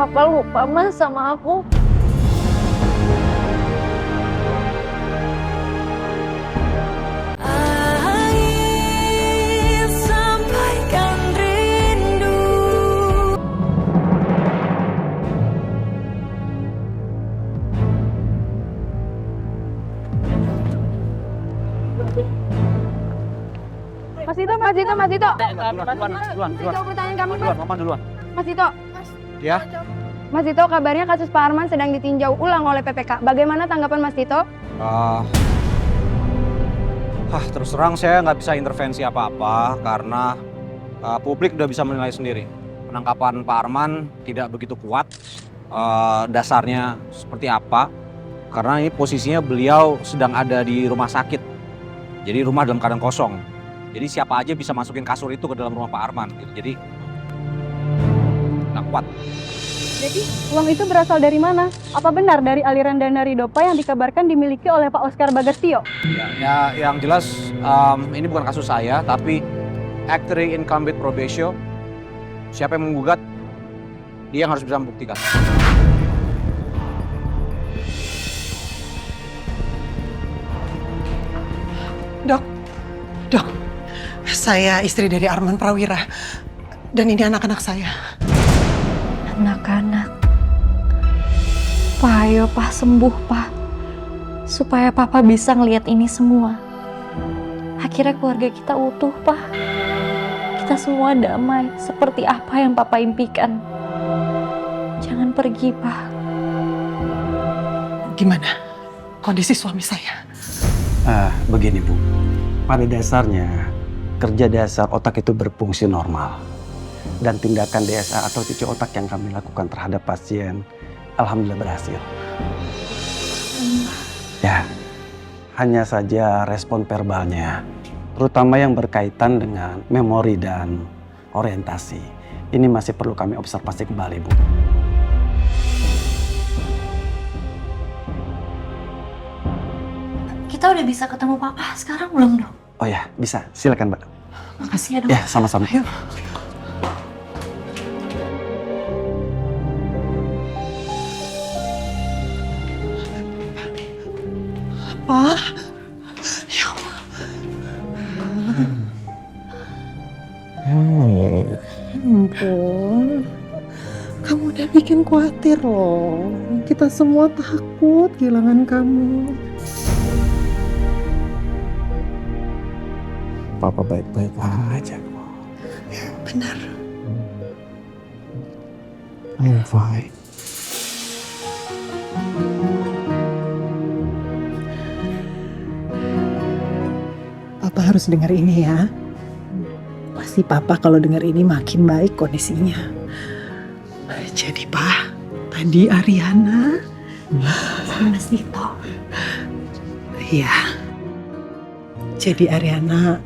Papa lupa Mas sama aku. Mas Dito. Duluan. Mas Dito, pertanyaan kami, Mas. Mama duluan. Mas Dito. Ya? Mas Dito, kabarnya kasus Pak Arman sedang ditinjau ulang oleh PPK. Bagaimana tanggapan Mas Dito? Terus terang saya nggak bisa intervensi apa-apa karena publik udah bisa menilai sendiri. Penangkapan Pak Arman tidak begitu kuat. Dasarnya seperti apa? Karena ini posisinya beliau sedang ada di rumah sakit. Jadi rumah dalam keadaan kosong. Jadi siapa aja bisa masukin kasur itu ke dalam rumah Pak Arman. Gitu. Jadi nggak kuat. Jadi uang itu berasal dari mana? Apa benar dari aliran dana Ridopa yang dikabarkan dimiliki oleh Pak Oscar Bagastio? Ya, yang jelas ini bukan kasus saya, tapi Acting Incumbent Probation. Siapa yang menggugat, dia yang harus bisa membuktikan. Dok, saya istri dari Arman Prawira. Dan ini anak-anak saya. Anak-anak. Pak, ayo Pak, sembuh Pak. Supaya Papa bisa ngelihat ini semua. Akhirnya keluarga kita utuh Pak. Kita semua damai seperti apa yang Papa impikan. Jangan pergi Pak. Gimana kondisi suami saya? Begini Bu, pada dasarnya kerja dasar otak itu berfungsi normal. Dan tindakan DSA atau cuci otak yang kami lakukan terhadap pasien, alhamdulillah berhasil. Ya, hanya saja respon verbalnya, terutama yang berkaitan dengan memori dan orientasi. Ini masih perlu kami observasi kembali, Bu. Kita udah bisa ketemu Papa sekarang belum dong? Oh ya, bisa. Silakan, Mbak. Makasih ya dok. Ya, sama-sama. Ayo. Pak, ya Allah. Ampun, kamu udah bikin khawatir loh. Kita semua takut kehilangan kamu. Papa baik-baik aja. Benar. I'm fine. Papa harus dengar ini ya. Pasti Papa kalau dengar ini makin baik kondisinya. Jadi Pak, tadi Ariana Sama Mas Dito. iya. Jadi Ariana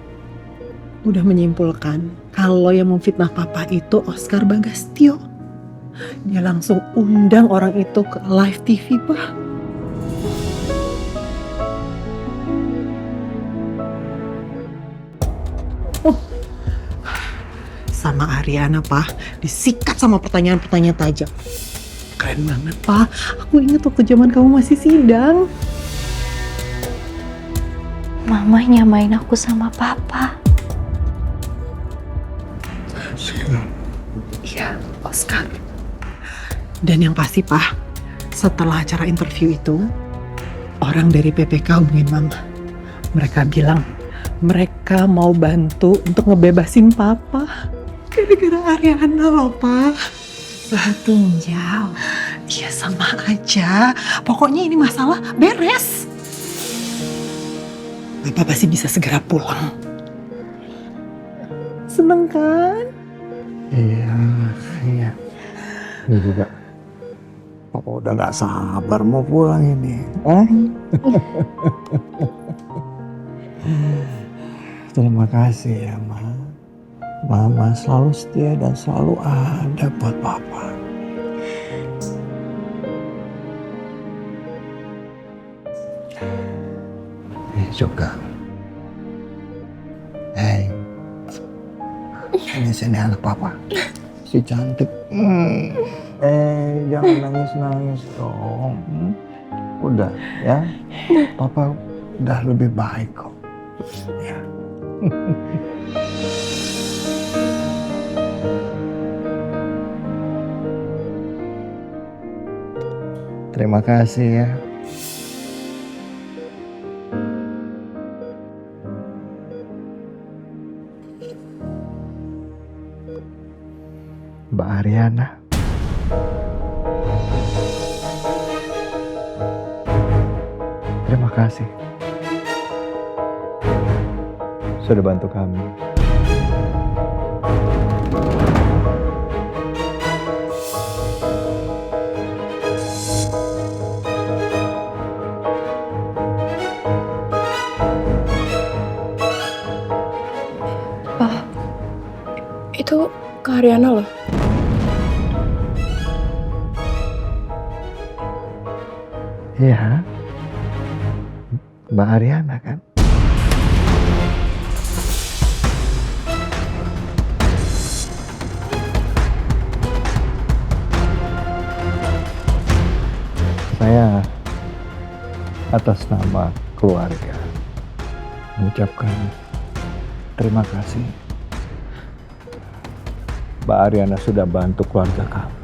udah menyimpulkan kalau yang memfitnah Papa itu Oscar Bagastio. Dia langsung undang orang itu ke live TV, Pak. Sama Ariana, Pak, disikat sama pertanyaan-pertanyaan tajam. Keren banget, Pak. Aku ingat waktu zaman kamu masih sidang. Mama nyamain aku sama Papa. Iya, Oscar. Dan yang pasti, Pak, setelah acara interview itu, orang dari PPK hubungin Mama. Mereka bilang mereka mau bantu untuk ngebebasin Papa. Gara-gara Ariana loh, Pak. Tinjau. Iya, sama aja. Pokoknya ini masalah beres. Papa pasti bisa segera pulang. Seneng kan? Iya. Ini juga. Papa udah gak sabar mau pulang ini. Terima kasih ya, Ma. Mama selalu setia dan selalu ada buat Papa. Juga. Hei. Ini anak Papa. Si cantik. jangan nangis-nangis dong. Udah ya, papa udah lebih baik kok. Ya. Terima kasih ya. Mbak Ariana. Terima kasih sudah bantu kami. Itu Kak Ariana loh. Iya, Mbak Ariana kan? Saya atas nama keluarga mengucapkan terima kasih. Mbak Ariana sudah bantu keluarga kamu.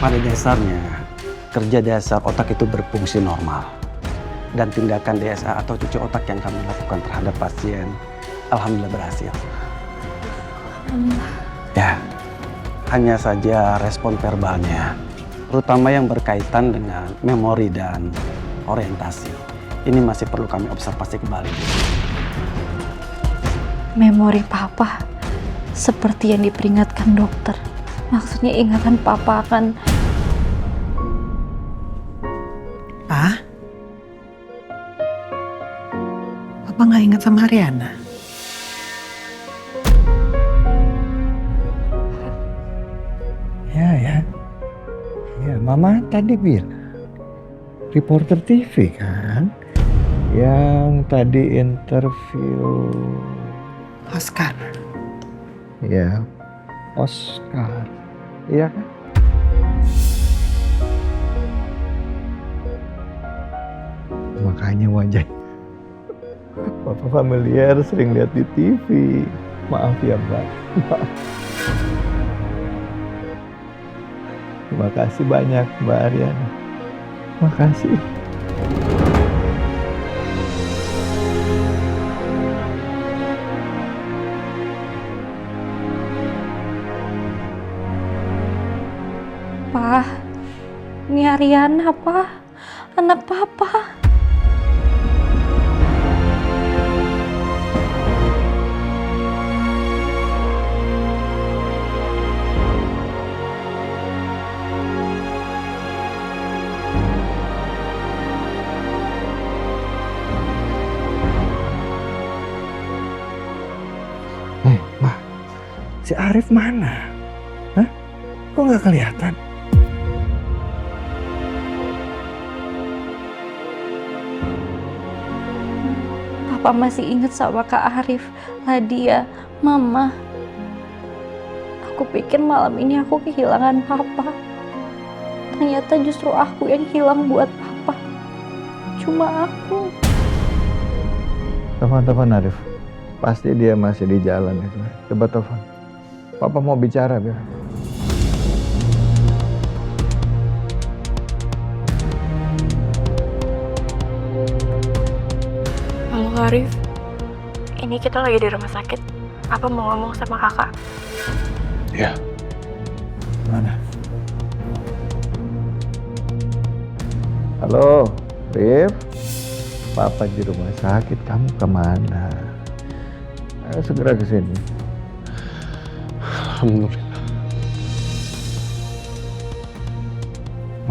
Pada dasarnya, kerja dasar otak itu berfungsi normal. Dan tindakan DSA atau cuci otak yang kami lakukan terhadap pasien, alhamdulillah berhasil. Ya, hanya saja respon verbalnya, terutama yang berkaitan dengan memori dan orientasi. Ini masih perlu kami observasi kembali. Memori papa seperti yang diperingatkan dokter. Maksudnya ingatan papa akan... Pa? Papa nggak ingat sama Ariana? Ya. Ya, Mama tadi bilang reporter TV kan yang tadi interview. Oscar. Ya, Oscar. Iya kan? Makanya wajah Papa familiar, sering lihat di TV. Maaf ya, Mbak. Maaf. Terima kasih banyak, Mbak Ariana. Terima kasih. Pa, ini Ariana, Pa. Anak papa. Ma, si Arif mana? Hah? Kok nggak kelihatan? Papa masih ingat sama Kak Arif, Ladia, Mama. Aku pikir malam ini aku kehilangan Papa. Ternyata justru aku yang hilang buat Papa. Cuma aku. Telepon Arif. Pasti dia masih di jalan itu. Coba telepon. Papa mau bicara, biar. Halo Kak Arif. Ini kita lagi di rumah sakit. Apa mau ngomong sama kakak? Ya. Mana? Halo, Rif. Papa di rumah sakit. Kamu kemana? Ayo segera ke sini. Alhamdulillah.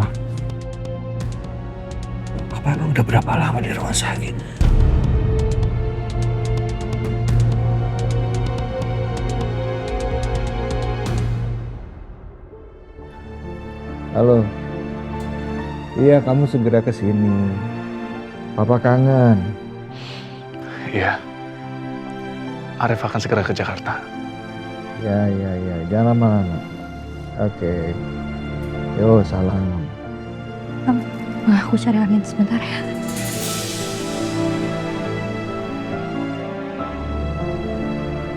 Ma, Papa emang udah berapa lama di rumah sakit? Halo. Iya, kamu segera ke sini. Papa kangen. Iya. Arif akan segera ke Jakarta. Ya. Jangan lama-lama. Oke. Yo, salam. Aku cari angin sebentar ya.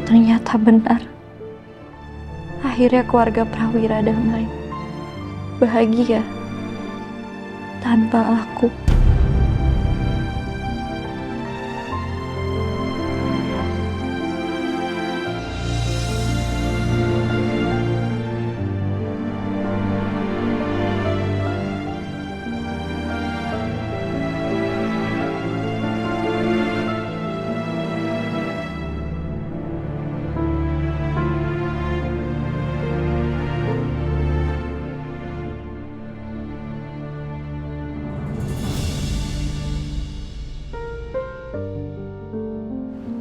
Ternyata benar. Akhirnya keluarga Prawira damai. Bahagia. Tanpa aku.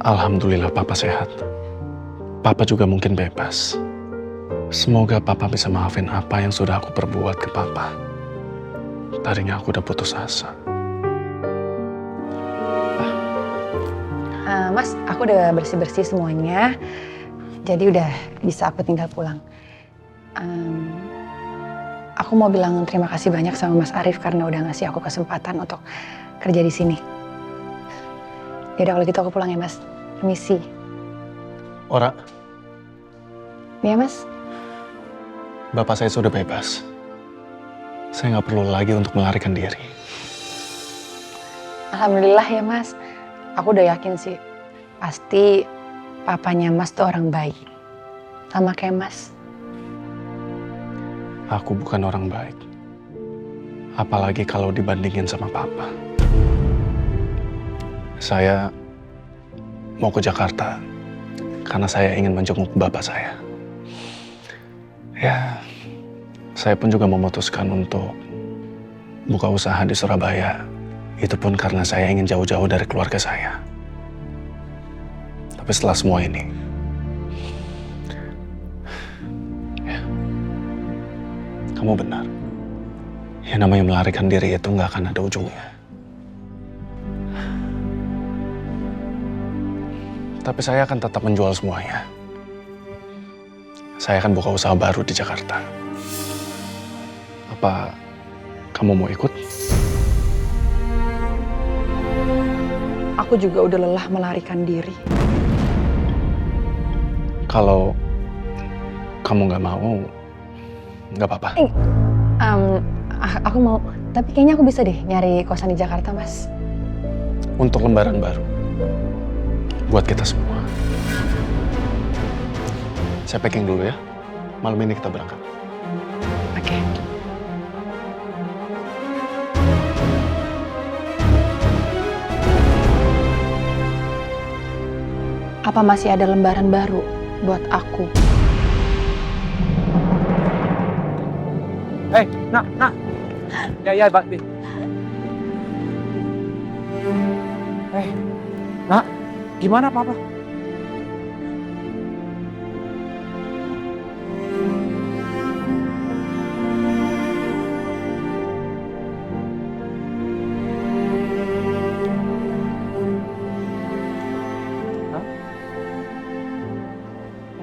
Alhamdulillah Papa sehat. Papa juga mungkin bebas. Semoga Papa bisa maafin apa yang sudah aku perbuat ke Papa. Tadinya aku udah putus asa. Mas, aku udah bersih-bersih semuanya. Jadi udah bisa aku tinggal pulang. Aku mau bilang terima kasih banyak sama Mas Arif karena udah ngasih aku kesempatan untuk kerja di sini. Yaudah kalau gitu aku pulang ya Mas. Permisi. Ora, Iya Mas. Bapak saya sudah bebas. Saya nggak perlu lagi untuk melarikan diri. Alhamdulillah ya Mas. Aku udah yakin sih. Pasti papanya Mas tuh orang baik. Sama kayak Mas. Aku bukan orang baik. Apalagi kalau dibandingin sama Papa. Saya mau ke Jakarta karena saya ingin menjenguk bapak saya. Ya, saya pun juga memutuskan untuk buka usaha di Surabaya. Itu pun karena saya ingin jauh-jauh dari keluarga saya. Tapi setelah semua ini, ya, kamu benar. Yang namanya melarikan diri itu nggak akan ada ujungnya. Tapi saya akan tetap menjual semuanya. Saya akan buka usaha baru di Jakarta. Apa kamu mau ikut? Aku juga udah lelah melarikan diri. Kalau kamu nggak mau, nggak apa-apa. Aku mau, tapi kayaknya aku bisa deh nyari kosan di Jakarta, Mas. Untuk lembaran baru. Buat kita semua. Saya packing dulu ya. Malam ini kita berangkat. Oke. Apa masih ada lembaran baru buat aku? Nak. Ya, Mbak. Nak, gimana Papa?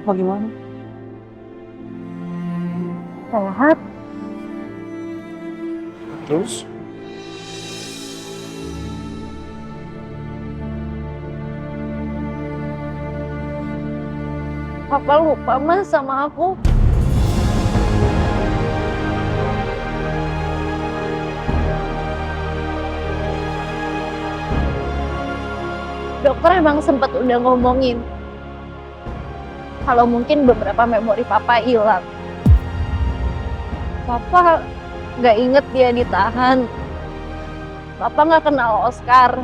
Papa gimana? Sehat. Terus? Papa lupa Mas sama aku. Dokter emang sempat udah ngomongin kalau mungkin beberapa memori Papa hilang. Papa nggak inget dia ditahan. Papa nggak kenal Oscar.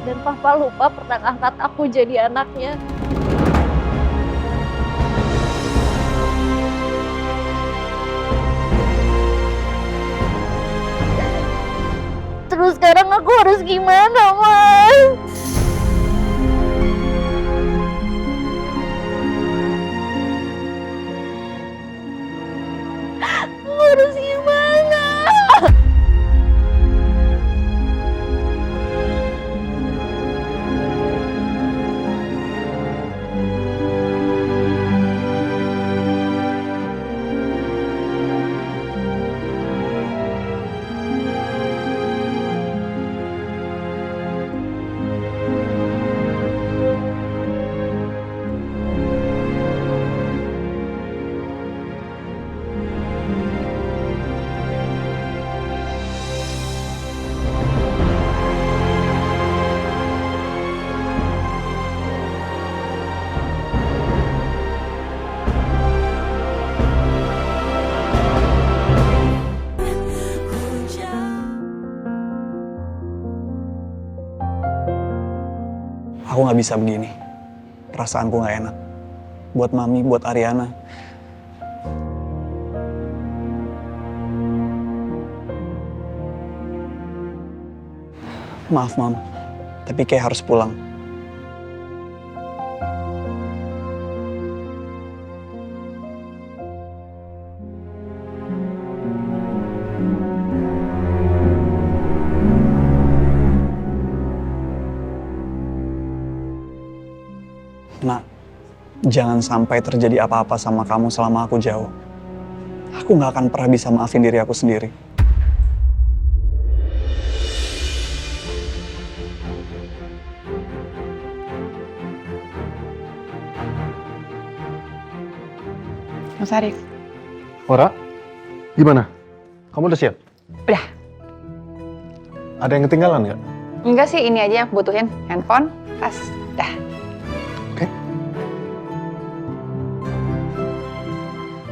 Dan Papa lupa pernah angkat aku jadi anaknya. Terus sekarang aku harus gimana, Mas? harus gimana? Aku nggak bisa begini. Perasaanku nggak enak. Buat Mami, buat Ariana. Maaf, Mam. Tapi kayak harus pulang. Nak, jangan sampai terjadi apa-apa sama kamu selama aku jauh. Aku nggak akan pernah bisa maafin diri aku sendiri. Mas Arif, Ora, gimana? Kamu udah siap? udah. Ada yang ketinggalan nggak? Enggak sih, ini aja yang aku butuhin. Handphone, tas, dah. Oke.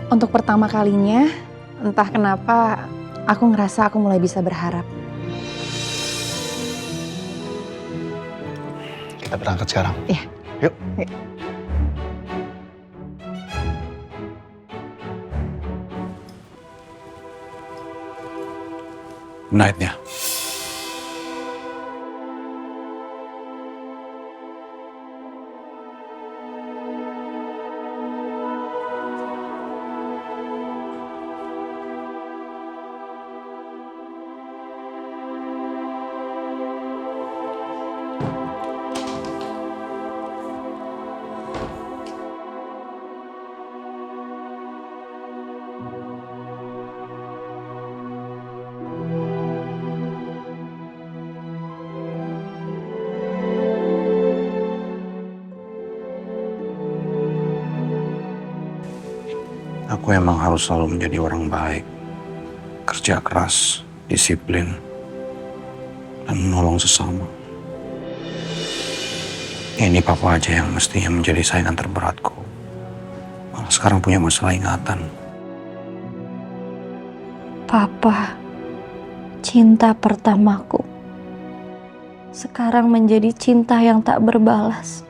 Untuk pertama kalinya, entah kenapa aku ngerasa aku mulai bisa berharap. Kita berangkat sekarang. Iya. Yuk. Yuk. Night-nya. Aku emang harus selalu menjadi orang baik, kerja keras, disiplin, dan menolong sesama. Ini papa aja yang mestinya menjadi saingan terberatku. Malah sekarang punya masalah ingatan. Papa, cinta pertamaku, sekarang menjadi cinta yang tak berbalas.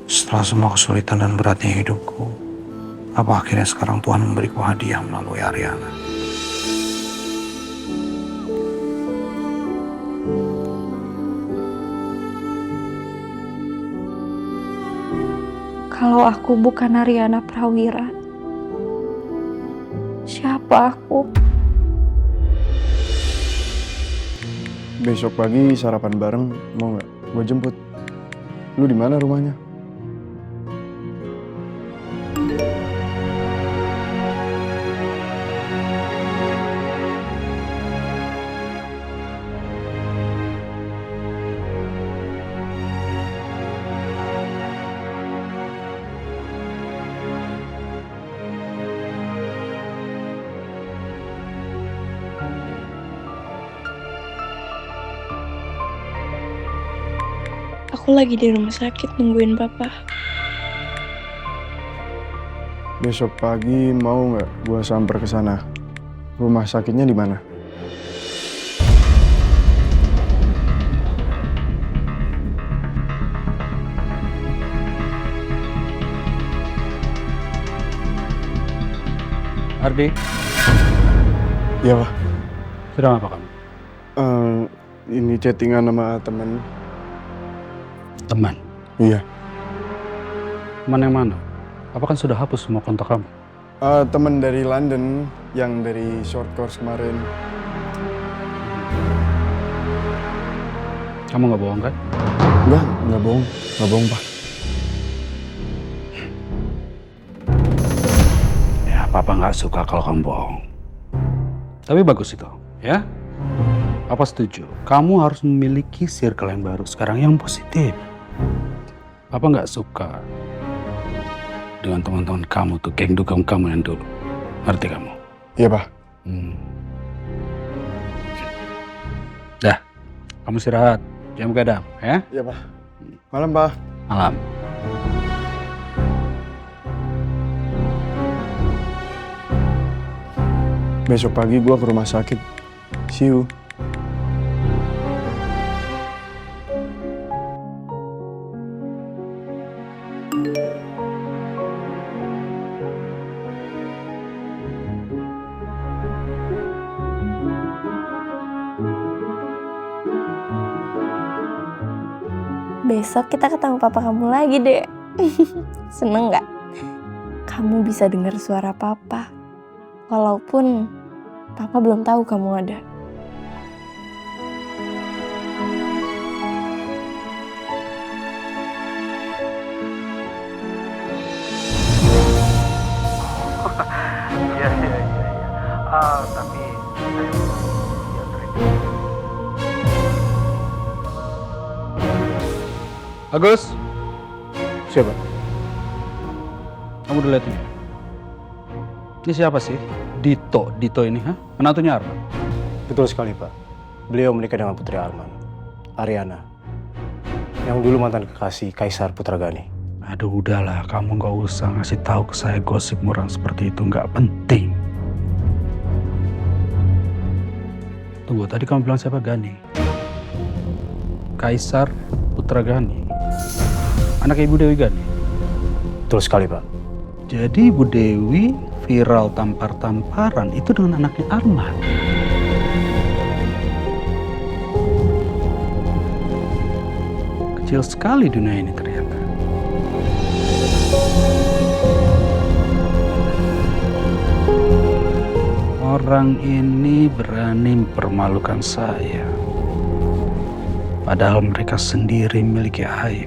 Setelah semua kesulitan dan beratnya hidupku, apa akhirnya sekarang Tuhan memberiku hadiah melalui Ariana? Kalau aku bukan Ariana Prawira, siapa aku? Besok pagi sarapan bareng, mau nggak? Gue jemput. Lu di mana rumahnya? Aku lagi di rumah sakit nungguin papa. Besok pagi mau nggak gue samper ke sana? Rumah sakitnya di mana? Ardi, Iya, Pak. sedang apa kamu? Ini chattingan sama temen. Teman. Iya. Teman yang mana? Papa kan sudah hapus semua kontak kamu. Temen dari London yang dari short course kemarin. Kamu nggak bohong kan? Nggak bohong. Nggak bohong, Pak. Ya, Papa nggak suka kalau kamu bohong. Tapi bagus itu, ya. Papa setuju. Kamu harus memiliki circle yang baru sekarang yang positif. Papa nggak suka dengan teman-teman kamu tuh, geng dukung kamu yang dulu. Ngerti kamu? Iya, Pak. Dah, kamu istirahat. Jangan begadang, ya? Iya, Pak. Malam, Pak. Malam. Besok pagi gua ke rumah sakit. See you. Besok kita ketemu papa kamu lagi, Dek. Seneng nggak? Kamu bisa dengar suara papa. Walaupun papa belum tahu kamu ada. Iya. Tapi Agus, Siapa? kamu udah lihat ini? Ini siapa sih? Dito ini, ha? Menantunya Arman. Betul sekali, Pak. Beliau menikah dengan Putri Arman, Ariana, yang dulu mantan kekasih Kaisar Putragani. Aduh, udahlah, kamu nggak usah ngasih tahu ke saya gosip murang seperti itu, nggak penting. Tunggu, tadi kamu bilang siapa? Gani? Kaisar Putragani? Anak Ibu Dewi Gani? Betul sekali, Pak. Jadi Ibu Dewi viral tampar-tamparan itu dengan anaknya Arman. Kecil sekali dunia ini ternyata. Orang ini berani mempermalukan saya. Padahal mereka sendiri memiliki aib.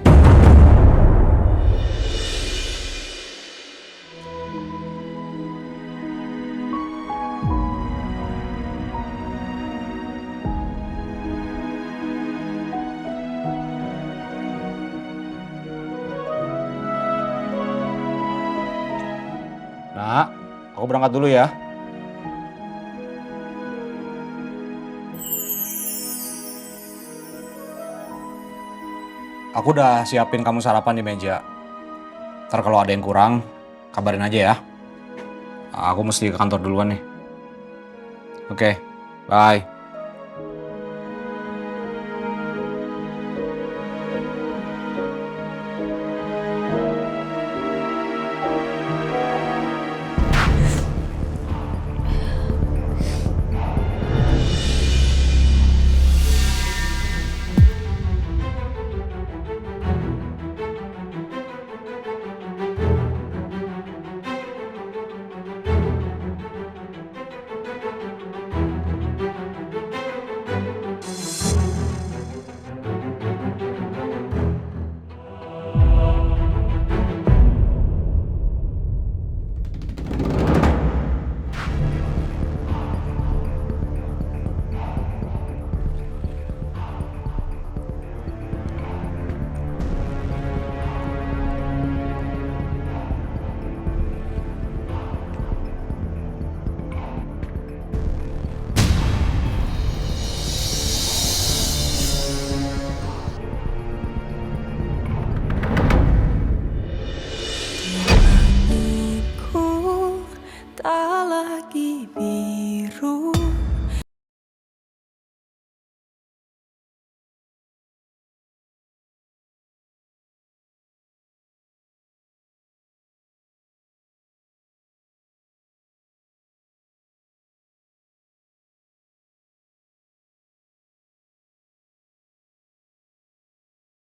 Nak, aku berangkat dulu ya. Aku udah siapin kamu sarapan di meja. Ntar kalau ada yang kurang, kabarin aja ya. Aku mesti ke kantor duluan nih. Oke, bye.